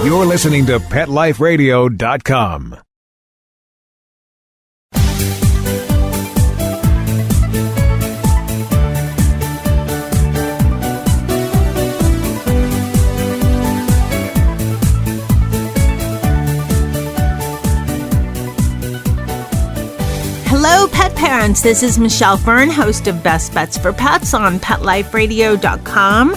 You're listening to PetLifeRadio.com. Hello, pet parents. This is Michelle Fern, host of Best Bets for Pets on PetLifeRadio.com.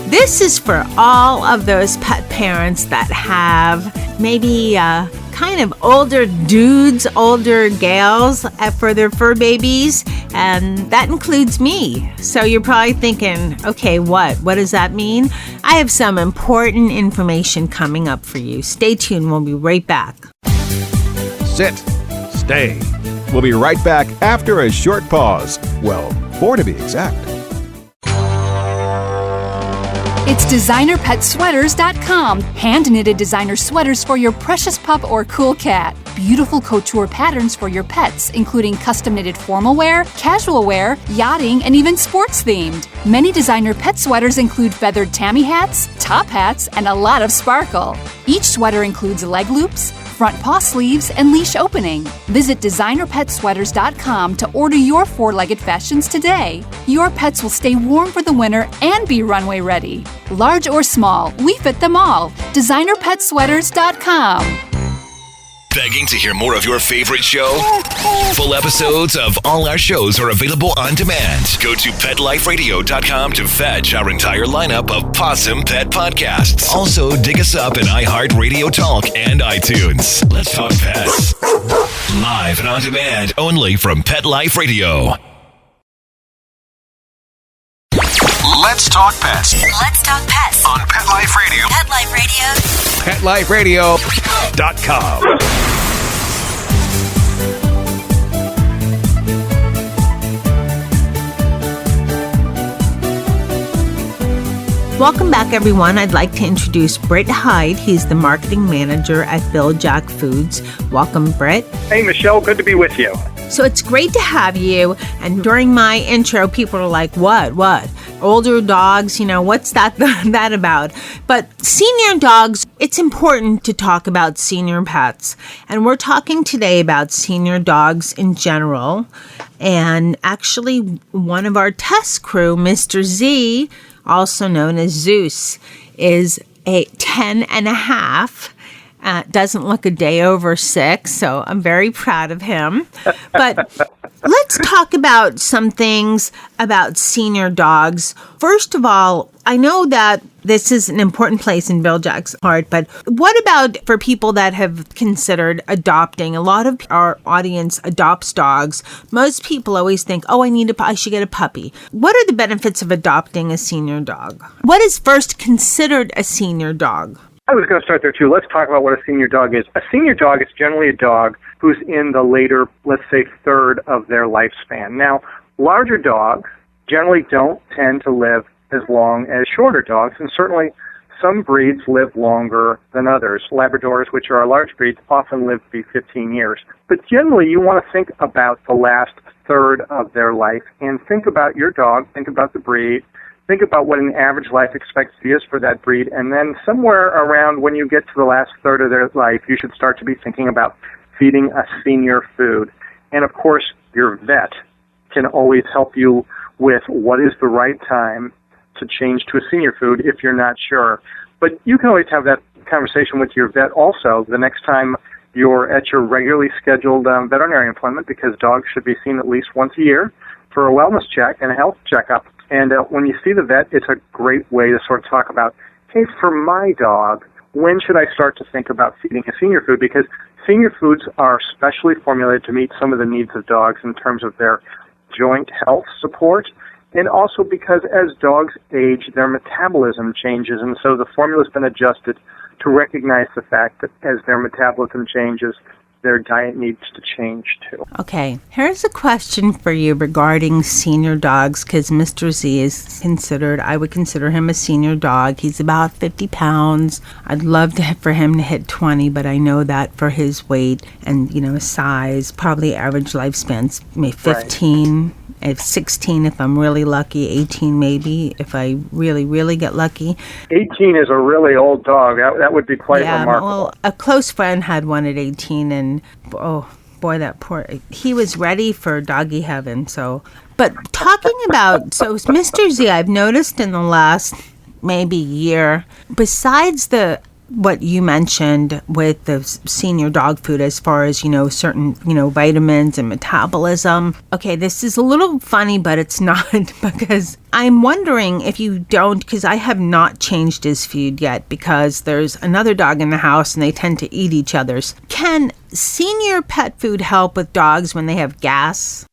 This is for all of those pet parents that have maybe kind of older dudes, older gals for their fur babies, and that includes me. So you're probably thinking, okay, what does that mean? I have some important information coming up for you. Stay tuned. We'll be right back. Sit. Stay. We'll be right back after a short pause. Well, 4 to be exact. It's DesignerPetSweaters.com. Hand-knitted designer sweaters for your precious pup or cool cat. Beautiful couture patterns for your pets, including custom-knitted formal wear, casual wear, yachting, and even sports-themed. Many designer pet sweaters include feathered tammy hats, top hats, and a lot of sparkle. Each sweater includes leg loops, front paw sleeves, and leash opening. Visit DesignerPetSweaters.com to order your 4-legged fashions today. Your pets will stay warm for the winter and be runway ready. Large or small, we fit them all. DesignerPetSweaters.com. Begging to hear more of your favorite show? Full episodes of all our shows are available on demand. Go to PetLifeRadio.com to fetch our entire lineup of Possum Pet podcasts. Also, dig us up in iHeartRadio Talk and iTunes. Let's talk pets. Live and on demand only from Pet Life Radio. Let's talk pets. Let's talk pets On Pet Life Radio. Pet Life Radio. PetLifeRadio.com. Welcome back, everyone. I'd like to introduce Brit Hyde. He's the marketing manager at Bil-Jac Foods. Welcome, Brit. Hey, Michelle. Good to be with you. So it's great to have you. And during my intro, people are like, what? Older dogs, what's that about? But senior dogs, it's important to talk about senior pets. And we're talking today about senior dogs in general. And actually, one of our test crew, Mr. Z, also known as Zeus, is a 10 and a half. Doesn't look a day over 6, so I'm very proud of him. But let's talk about some things about senior dogs. First of all, I know that this is an important place in Bil-Jac's heart, but what about for people that have considered adopting? A lot of our audience adopts dogs. Most people always think, I should get a puppy. What are the benefits of adopting a senior dog? What is first considered a senior dog? I was going to start there, too. Let's talk about what a senior dog is. A senior dog is generally a dog who's in the later, let's say, third of their lifespan. Now, larger dogs generally don't tend to live as long as shorter dogs, and certainly some breeds live longer than others. Labradors, which are our large breeds, often live to be 15 years. But generally, you want to think about the last third of their life and think about your dog, think about the breed, think about what an average life expectancy is for that breed, and then somewhere around when you get to the last third of their life, you should start to be thinking about feeding a senior food. And of course, your vet can always help you with what is the right time to change to a senior food if you're not sure. But you can always have that conversation with your vet also the next time you're at your regularly scheduled veterinary appointment, because dogs should be seen at least once a year for a wellness check and a health checkup. And when you see the vet, it's a great way to sort of talk about, hey, for my dog, when should I start to think about feeding a senior food? Because senior foods are specially formulated to meet some of the needs of dogs in terms of their joint health support, and also because as dogs age, their metabolism changes, and so the formula's been adjusted to recognize the fact that as their metabolism changes, their diet needs to change too. Okay, here's a question for you regarding senior dogs, because Mr. Z is I would consider him a senior dog. He's about 50 pounds. I'd love for him to hit 20, but I know that for his weight and, his size, probably average lifespan's maybe 15. Right. if 16 if I'm really lucky, 18 maybe if I really, really get lucky. 18 is a really old dog. That would be quite remarkable. Well, a close friend had one at 18, and oh boy, that poor, he was ready for doggy heaven. So, but talking about, so Mr. Z, I've noticed in the last maybe year, besides what you mentioned with the senior dog food as far as, certain, vitamins and metabolism. Okay, this is a little funny, but it's not, because I'm wondering if you don't, because I have not changed his food yet because there's another dog in the house and they tend to eat each other's. Can senior pet food help with dogs when they have gas?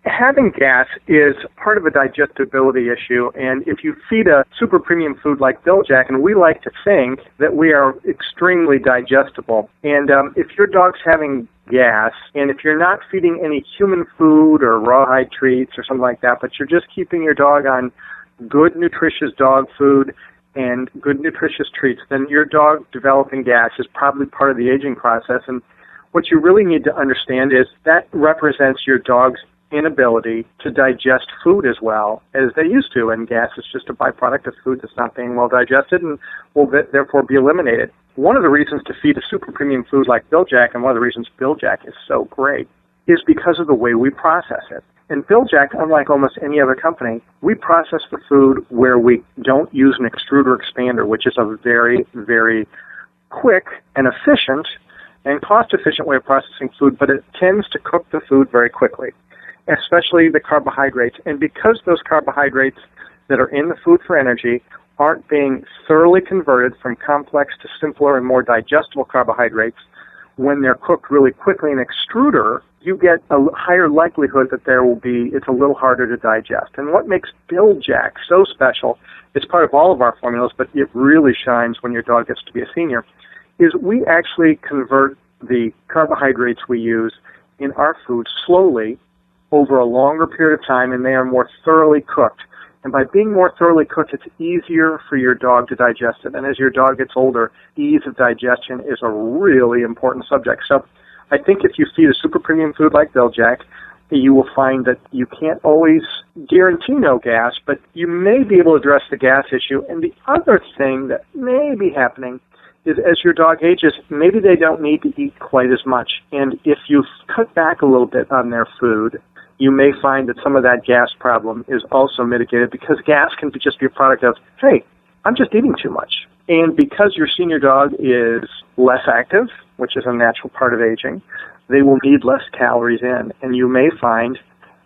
Having gas is part of a digestibility issue, and if you feed a super premium food like Bil-Jac, and we like to think that we are extremely digestible, and if your dog's having gas, and if you're not feeding any human food or rawhide treats or something like that, but you're just keeping your dog on good, nutritious dog food and good, nutritious treats, then your dog developing gas is probably part of the aging process, and what you really need to understand is that represents your dog's inability to digest food as well as they used to, and gas is just a byproduct of food that's not being well digested and will therefore be eliminated. One of the reasons to feed a super premium food like Bil-Jac, and one of the reasons Bil-Jac is so great, is because of the way we process it. And Bil-Jac, unlike almost any other company, we process the food where we don't use an extruder expander, which is a very, very quick and efficient and cost-efficient way of processing food, but it tends to cook the food very quickly, especially the carbohydrates. And because those carbohydrates that are in the food for energy aren't being thoroughly converted from complex to simpler and more digestible carbohydrates, when they're cooked really quickly in an extruder, you get a higher likelihood that it's a little harder to digest. And what makes Bil-Jac so special, it's part of all of our formulas, but it really shines when your dog gets to be a senior, is we actually convert the carbohydrates we use in our food slowly over a longer period of time, and they are more thoroughly cooked. And by being more thoroughly cooked, it's easier for your dog to digest it. And as your dog gets older, ease of digestion is a really important subject. So I think if you feed a super premium food like Bil-Jac, you will find that you can't always guarantee no gas, but you may be able to address the gas issue. And the other thing that may be happening is as your dog ages, maybe they don't need to eat quite as much. And if you cut back a little bit on their food, you may find that some of that gas problem is also mitigated, because gas can just be a product of, hey, I'm just eating too much. And because your senior dog is less active, which is a natural part of aging, they will need less calories in. And you may find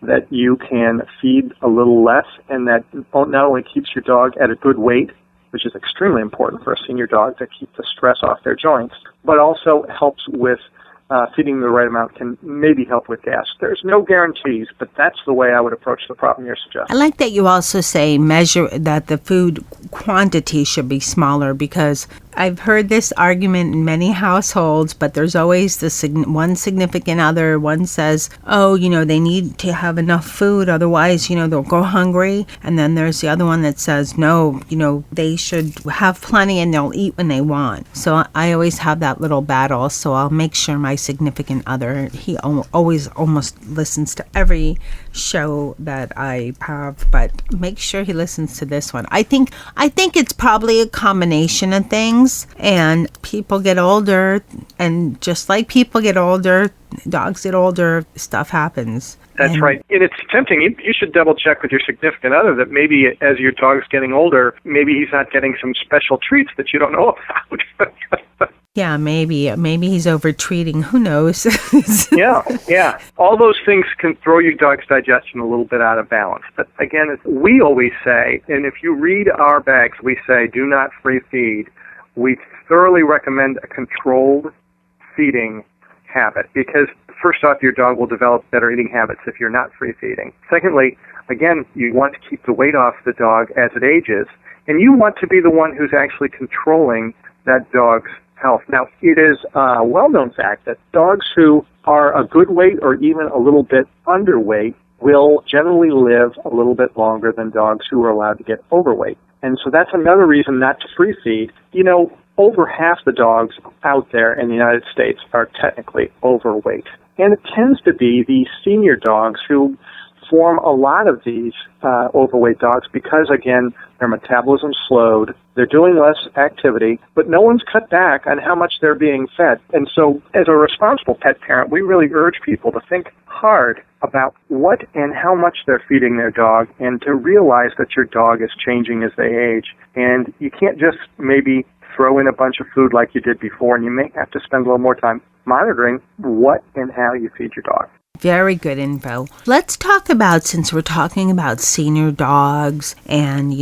that you can feed a little less, and that not only keeps your dog at a good weight, which is extremely important for a senior dog to keep the stress off their joints, but also helps with feeding the right amount, can maybe help with gas. There's no guarantees, but that's the way I would approach the problem you're suggesting. I like that you also say measure that the food quantity should be smaller, because I've heard this argument in many households, but there's always one significant other. One says, they need to have enough food, otherwise, they'll go hungry. And then there's the other one that says, no, they should have plenty and they'll eat when they want. So I always have that little battle. So I'll make sure my significant other, he always almost listens to every show that I have, but make sure he listens to this one. I think it's probably a combination of things. And people get older, and just like people get older, dogs get older, stuff happens. That's right. And it's tempting. You should double check with your significant other that maybe as your dog's getting older, maybe he's not getting some special treats that you don't know about. Yeah, maybe he's over-treating. Who knows? Yeah. All those things can throw your dog's digestion a little bit out of balance. But again, we always say, and if you read our bags, we say, do not free feed. We thoroughly recommend a controlled feeding habit, because first off, your dog will develop better eating habits if you're not free feeding. Secondly, again, you want to keep the weight off the dog as it ages, and you want to be the one who's actually controlling that dog's health. Now, it is a well-known fact that dogs who are a good weight or even a little bit underweight will generally live a little bit longer than dogs who are allowed to get overweight. And so that's another reason not to free feed. Over half the dogs out there in the United States are technically overweight. And it tends to be the senior dogs who form a lot of these overweight dogs because, again, their metabolism slowed, they're doing less activity, but no one's cut back on how much they're being fed. And so as a responsible pet parent, we really urge people to think hard about what and how much they're feeding their dog and to realize that your dog is changing as they age. And you can't just maybe throw in a bunch of food like you did before, and you may have to spend a little more time monitoring what and how you feed your dog. Very good info. Let's talk about, since we're talking about senior dogs and,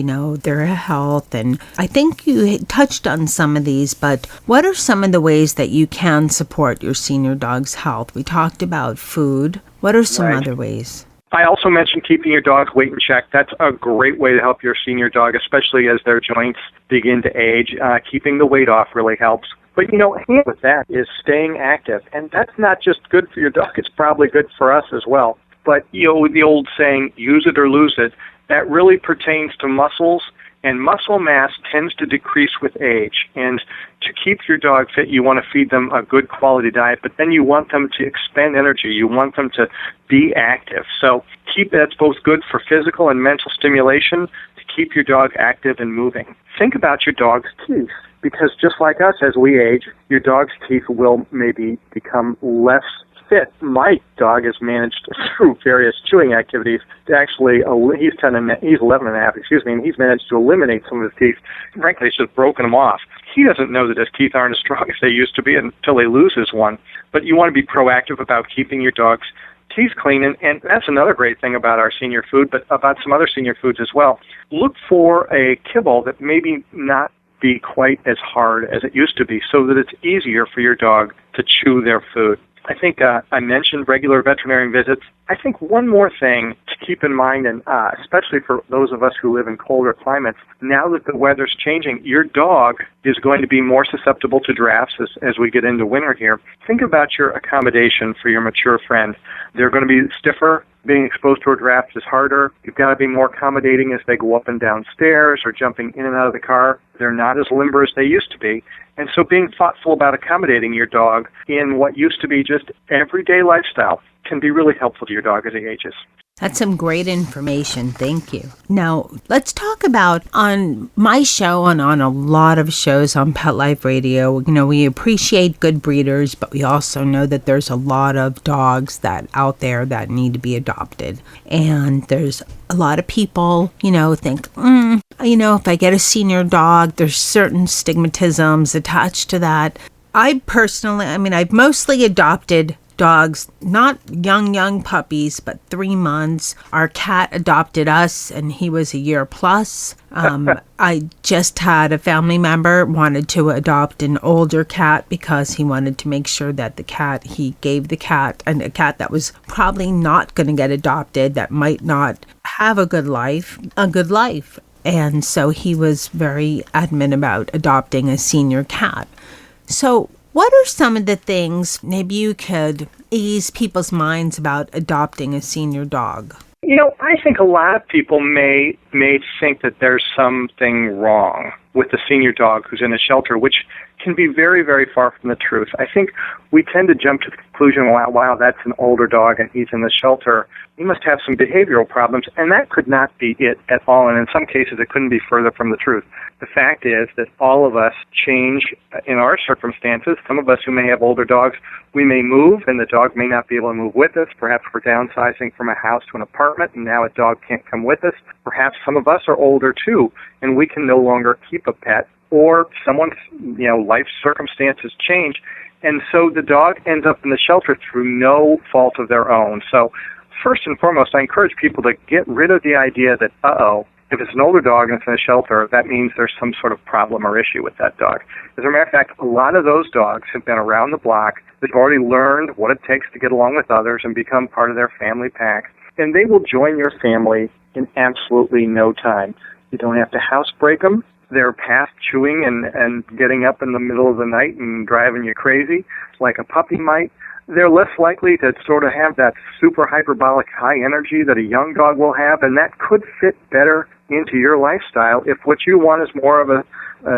their health, and I think you touched on some of these, but what are some of the ways that you can support your senior dog's health? We talked about food. What are some other ways? I also mentioned keeping your dog's weight in check. That's a great way to help your senior dog, especially as their joints begin to age. Keeping the weight off really helps. But, hand with that is staying active. And that's not just good for your dog. It's probably good for us as well. But, the old saying, use it or lose it, that really pertains to muscles. And muscle mass tends to decrease with age. And to keep your dog fit, you want to feed them a good quality diet, but then you want them to expend energy. You want them to be active. So that's both good for physical and mental stimulation to keep your dog active and moving. Think about your dog's teeth, because just like us, as we age, your dog's teeth will maybe become less fit. My dog has managed through various chewing activities to actually, he's 11 and a half, and he's managed to eliminate some of his teeth. Frankly, it's just broken them off. He doesn't know that his teeth aren't as strong as they used to be until he loses one. But you want to be proactive about keeping your dog's teeth clean, and that's another great thing about our senior food, but about some other senior foods as well. Look for a kibble that maybe not be quite as hard as it used to be so that it's easier for your dog to chew their food. I think I mentioned regular veterinarian visits. I think one more thing to keep in mind, and especially for those of us who live in colder climates, now that the weather's changing, your dog is going to be more susceptible to drafts as we get into winter here. Think about your accommodation for your mature friend. They're going to be stiffer. Being exposed to a draft is harder. You've got to be more accommodating as they go up and down stairs or jumping in and out of the car. They're not as limber as they used to be. And so being thoughtful about accommodating your dog in what used to be just everyday lifestyle can be really helpful to your dog as he ages. That's some great information. Thank you. Now, let's talk about, on my show and on a lot of shows on Pet Life Radio, we appreciate good breeders, but we also know that there's a lot of dogs that out there that need to be adopted. And there's a lot of people, think, if I get a senior dog, there's certain stigmatisms attached to that. I personally, I've mostly adopted dogs, not young puppies, but 3 months. Our cat adopted us, and he was a year plus. I just had a family member wanted to adopt an older cat because he wanted to make sure that he gave the cat, and a cat that was probably not going to get adopted, that might not have a good life. And so he was very adamant about adopting a senior cat. So what are some of the things maybe you could ease people's minds about adopting a senior dog? I think a lot of people may think that there's something wrong with the senior dog who's in a shelter, which can be very, very far from the truth. I think we tend to jump to the conclusion, wow, that's an older dog and he's in the shelter. He must have some behavioral problems, and that could not be it at all. And in some cases, it couldn't be further from the truth. The fact is that all of us change in our circumstances. Some of us who may have older dogs, we may move, and the dog may not be able to move with us. Perhaps we're downsizing from a house to an apartment, and now a dog can't come with us. Perhaps some of us are older, too, and we can no longer keep a pet, or someone's life circumstances change, and so the dog ends up in the shelter through no fault of their own. So first and foremost, I encourage people to get rid of the idea that, if it's an older dog and it's in a shelter, that means there's some sort of problem or issue with that dog. As a matter of fact, a lot of those dogs have been around the block. They've already learned what it takes to get along with others and become part of their family pack, and they will join your family in absolutely no time. You don't have to housebreak them. They're past chewing and getting up in the middle of the night and driving you crazy like a puppy might. They're less likely to sort of have that super hyperbolic high energy that a young dog will have, and that could fit better into your lifestyle if what you want is more of a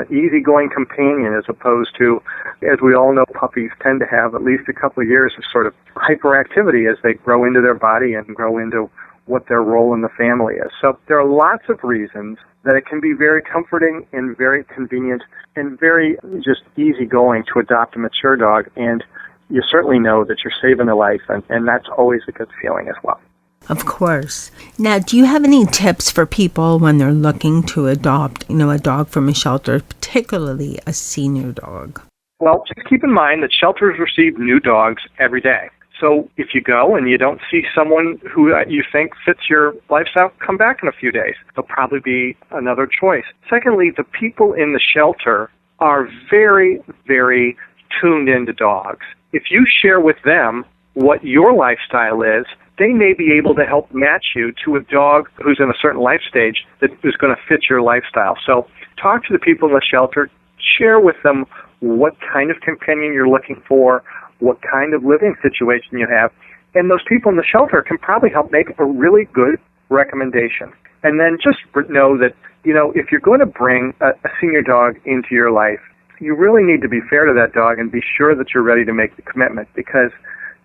easygoing companion, as opposed to, as we all know, puppies tend to have at least a couple of years of sort of hyperactivity as they grow into their body and grow into what their role in the family is. So there are lots of reasons that it can be very comforting and very convenient and very just easygoing to adopt a mature dog. And you certainly know that you're saving a life, and that's always a good feeling as well. Of course. Now, do you have any tips for people when they're looking to adopt, a dog from a shelter, particularly a senior dog? Well, just keep in mind that shelters receive new dogs every day. So if you go and you don't see someone who you think fits your lifestyle, come back in a few days. There'll probably be another choice. Secondly, the people in the shelter are very, very tuned into dogs. If you share with them what your lifestyle is, they may be able to help match you to a dog who's in a certain life stage that is going to fit your lifestyle. So talk to the people in the shelter, share with them what kind of companion you're looking for, what kind of living situation you have, and those people in the shelter can probably help make a really good recommendation. And then just know that, if you're going to bring a senior dog into your life, you really need to be fair to that dog and be sure that you're ready to make the commitment, because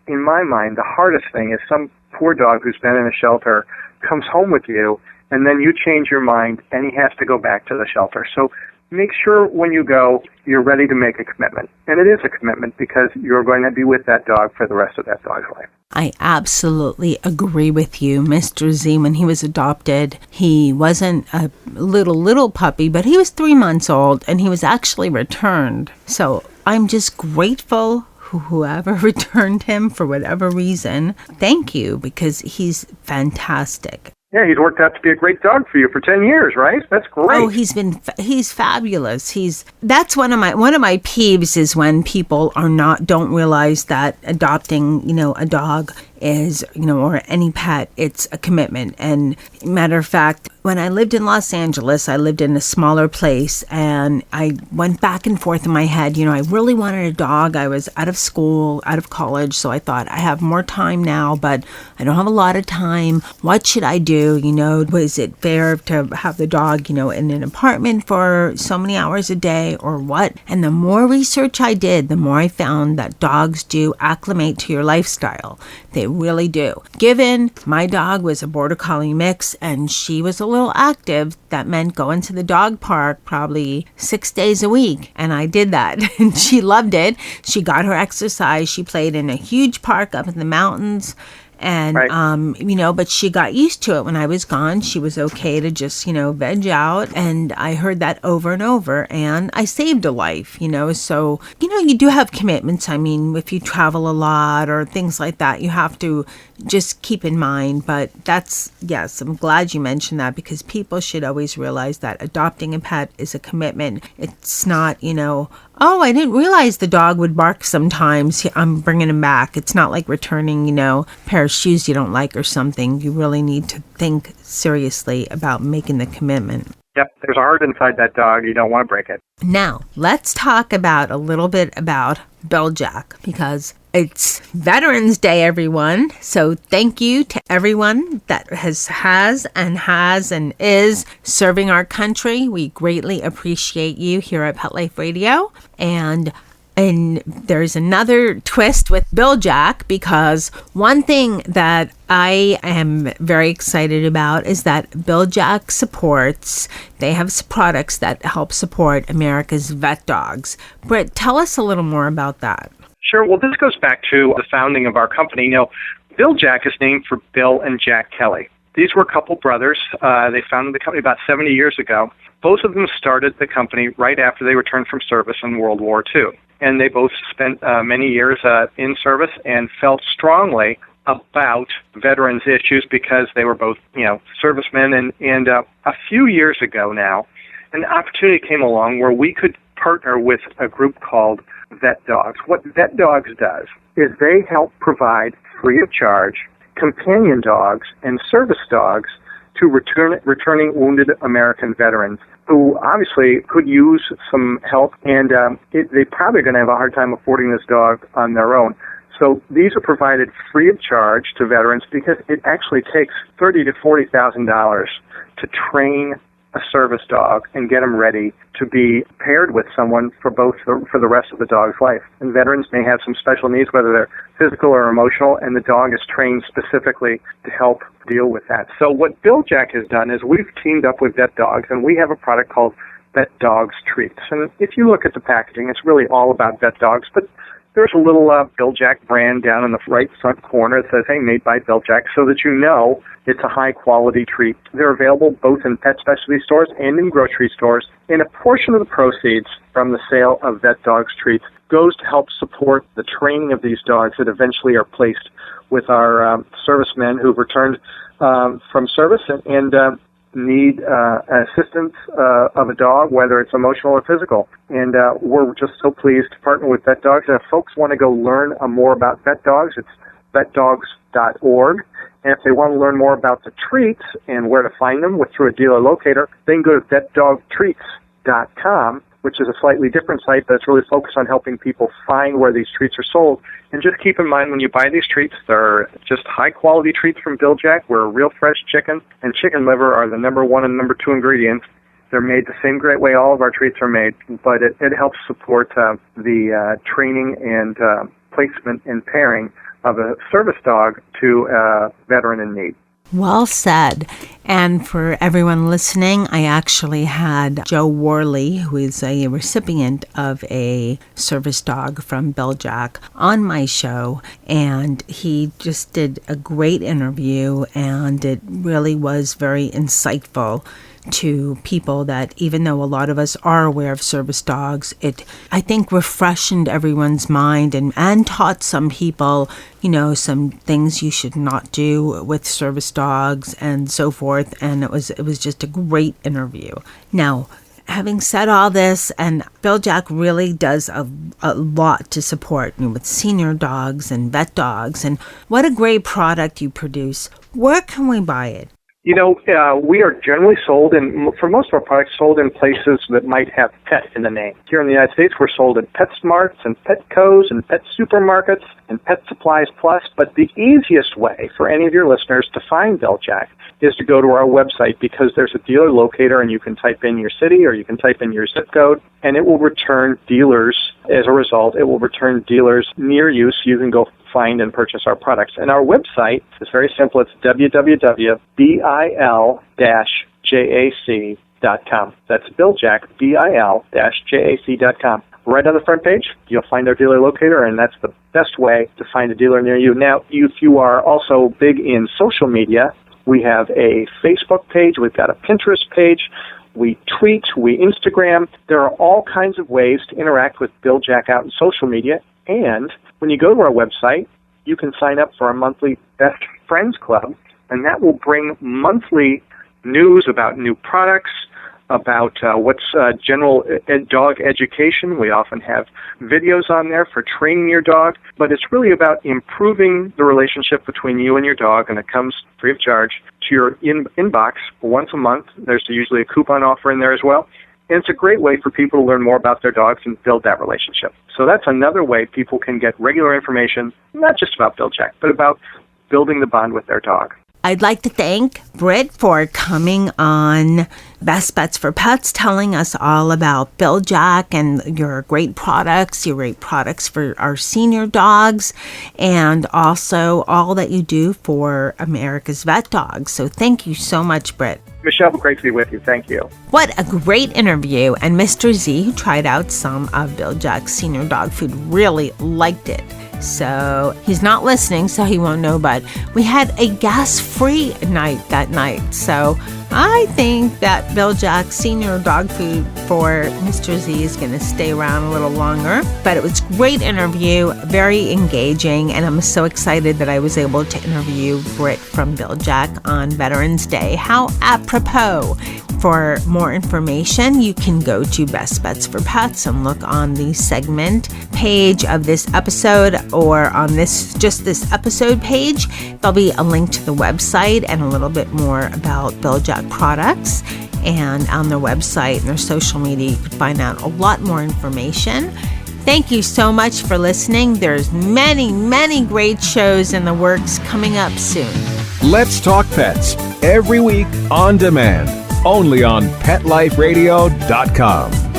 in my mind, the hardest thing is some poor dog who's been in a shelter comes home with you, and then you change your mind, and he has to go back to the shelter. So make sure when you go, you're ready to make a commitment. And it is a commitment because you're going to be with that dog for the rest of that dog's life. I absolutely agree with you. Mr. Z, when he was adopted, he wasn't a little puppy, but he was 3 months old, and he was actually returned. So I'm just grateful whoever returned him for whatever reason. Thank you, because he's fantastic. Yeah, he's worked out to be a great dog for you for 10 years, right? That's great. Oh, he's fabulous. That's one of my peeves is when people don't realize that adopting, a dog is, or any pet, it's a commitment. And matter of fact, when I lived in Los Angeles, I lived in a smaller place, and I went back and forth in my head. I really wanted a dog. I was out of school, out of college, so I thought I have more time now, but I don't have a lot of time. What should I do? Was it fair to have the dog, in an apartment for so many hours a day or what? And the more research I did, the more I found that dogs do acclimate to your lifestyle. They really do. Given my dog was a Border Collie mix and she was a little active, that meant going to the dog park probably 6 days a week. And I did that. And she loved it. She got her exercise. She played in a huge park up in the mountains. And, right. But she got used to it. When I was gone, she was okay to just, veg out. And I heard that over and over. And I saved a life, So, you do have commitments. I mean, if you travel a lot or things like that, you have to just keep in mind. But yes, I'm glad you mentioned that, because people should always realize that adopting a pet is a commitment. It's not, oh, I didn't realize the dog would bark sometimes. I'm bringing him back. It's not like returning, a pair of shoes you don't like or something. You really need to think seriously about making the commitment. Yep, there's a heart inside that dog. You don't want to break it. Now, let's talk a little bit about Bil-Jac, because it's Veterans Day, everyone. So thank you to everyone that has and is serving our country. We greatly appreciate you here at Pet Life Radio. And there's another twist with Bil-Jac, because one thing that I am very excited about is that Bil-Jac they have products that help support America's vet dogs. Britt, tell us a little more about that. Sure. Well, this goes back to the founding of our company. Bil-Jac is named for Bill and Jack Kelly. These were a couple brothers. They founded the company about 70 years ago. Both of them started the company right after they returned from service in World War II. And they both spent many years in service and felt strongly about veterans' issues because they were both, servicemen. And a few years ago now, an opportunity came along where we could partner with a group called Vet Dogs. What Vet Dogs does is they help provide free of charge companion dogs and service dogs to returning wounded American veterans who obviously could use some help, and they're probably going to have a hard time affording this dog on their own. So these are provided free of charge to veterans because it actually takes $30,000 to $40,000 to train a service dog and get them ready to be paired with someone for the rest of the dog's life. And veterans may have some special needs, whether they're physical or emotional, and the dog is trained specifically to help deal with that. So what BilJac has done is we've teamed up with Vet Dogs, and we have a product called Vet Dogs Treats. And if you look at the packaging, it's really all about Vet Dogs, but there's a little BilJac brand down in the right front corner that says, hey, made by BilJac, so that you know it's a high-quality treat. They're available both in pet specialty stores and in grocery stores, and a portion of the proceeds from the sale of Vet Dogs Treats goes to help support the training of these dogs that eventually are placed with our servicemen who've returned from service and need assistance of a dog, whether it's emotional or physical. And we're just so pleased to partner with Vet Dogs. And if folks want to go learn more about Vet Dogs, it's vetdogs.org. And if they want to learn more about the treats and where to find them through a dealer locator, they can go to vetdogtreats.com, which is a slightly different site, but it's really focused on helping people find where these treats are sold. And just keep in mind when you buy these treats, they're just high-quality treats from BilJac, where real fresh chicken and chicken liver are the number one and number two ingredients. They're made the same great way all of our treats are made, but it helps support the training and placement and pairing of a service dog to a veteran in need. Well said. And for everyone listening, I actually had Joe Worley, who is a recipient of a service dog from BilJac, on my show, and he just did a great interview, and it really was very insightful to people that, even though a lot of us are aware of service dogs, it, I think, refreshed everyone's mind and taught some people, some things you should not do with service dogs and so forth. And it was just a great interview. Now, having said all this, and BilJac really does a lot to support with senior dogs and vet dogs, and what a great product you produce. Where can we buy it? We are generally for most of our products, sold in places that might have pet in the name. Here in the United States, we're sold at PetSmarts and Petco's and pet supermarkets and Pet Supplies Plus. But the easiest way for any of your listeners to find BilJac is to go to our website, because there's a dealer locator, and you can type in your city or you can type in your zip code, and it will return dealers. As a result, it will return dealers near you, so you can go find and purchase our products. And our website is very simple. It's www.bil-jac.com. That's BilJac, bil-jac.com. Right on the front page, you'll find our dealer locator, and that's the best way to find a dealer near you. Now, if you are also big in social media, we have a Facebook page, we've got a Pinterest page, we tweet, we Instagram. There are all kinds of ways to interact with BilJac out in social media. And when you go to our website, you can sign up for our monthly Best Friends Club, and that will bring monthly news about new products, about what's general dog education. We often have videos on there for training your dog, but it's really about improving the relationship between you and your dog, and it comes free of charge to your inbox once a month. There's usually a coupon offer in there as well. And it's a great way for people to learn more about their dogs and build that relationship. So that's another way people can get regular information, not just about BilJac, but about building the bond with their dog. I'd like to thank Brit for coming on Best Bets for Pets, telling us all about BilJac and your great products for our senior dogs, and also all that you do for America's vet dogs. So thank you so much, Brit. Michelle, great to be with you. Thank you. What a great interview. And Mr. Z, who tried out some of BilJac's senior dog food, really liked it. So he's not listening, so he won't know, but we had a gas-free night that night. So I think that BilJac Senior Dog Food for Mr. Z is going to stay around a little longer. But it was a great interview, very engaging, and I'm so excited that I was able to interview Brit from BilJac on Veterans Day. How apropos. For more information, you can go to Best Bets for Pets and look on the segment page of this episode, or on this episode page. There'll be a link to the website and a little bit more about BilJac products. And on their website and their social media, you can find out a lot more information. Thank you so much for listening. There's many, many great shows in the works coming up soon. Let's Talk Pets, every week on demand. only on PetLifeRadio.com.